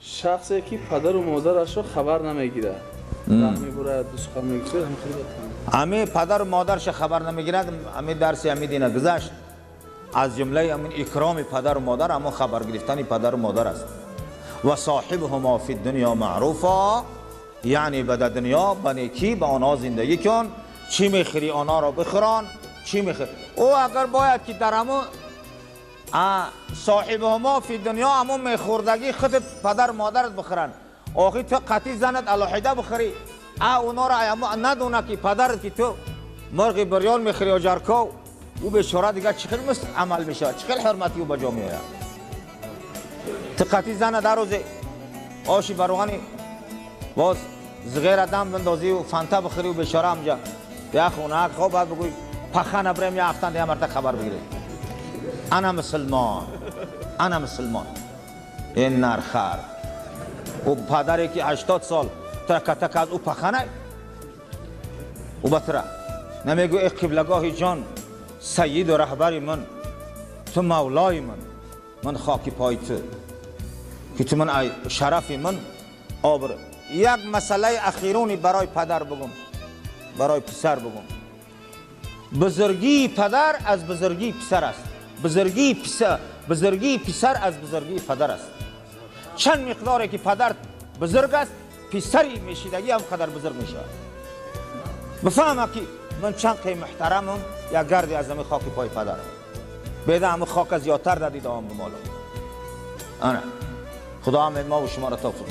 شخصی که پدر و مادرش رو خبر نمیگیره رحمی برای دوست میگیره همه پدر و مادرش خبر نمیگیرد. همه درس همه دینه گذشت. از جمله همین اکرام پدر و مادر اما خبر گرفتن پدر و مادر است. و صاحبهما فی الدنیا معروفا، یعنی به دنیا به نیکی به آنها زندگی کن، چی میخری آنها را بخوران، چی میخری. او اگر باید که در همون صاحبهما فی الدنیا همون میخوردگی خود پدر مادرت بخورن، آخی تو قطعی زنت علاحده بخوری، اونا را ندونه که پدرت که تو مرغ بریان میخوری و جرکاو، او بیچاره دیگه چقدر مست عمل میشه، چقدر حرمتی او بجا میاره. تو قطعی زن در روز آشی بروغانی باز زغیر دم بندازی و فانتا بخوری و بیچاره همجا یا خونه خواب باید بگوی پخانه بریم یا افتن دیگه مرتب خبر بگیری انا مسلمان، انا مسلمان. این نرخر او پدری که 80 سال ترکتک از او پخانه او بطره نمیگو ای قبلگاه جان سید و رهبری من، تو مولای من خاکی پای تو که تو من شرفی من آبر. یک مسئله اخیرونی برای پدر بگم، برای پسر بگم. بزرگی پدر از بزرگی پسر است، بزرگی پسر از بزرگی پدر است. چند مقداری که پدر بزرگ است پسری میشیدگی هم قدر بزرگ میشه. بفهمه که من چند قیم محترمم یا گردی از همه خاک پای پدرم، بیده همه خاک زیادتر دادید آم بمالم. آنه خدا همه ما و شما را توفیق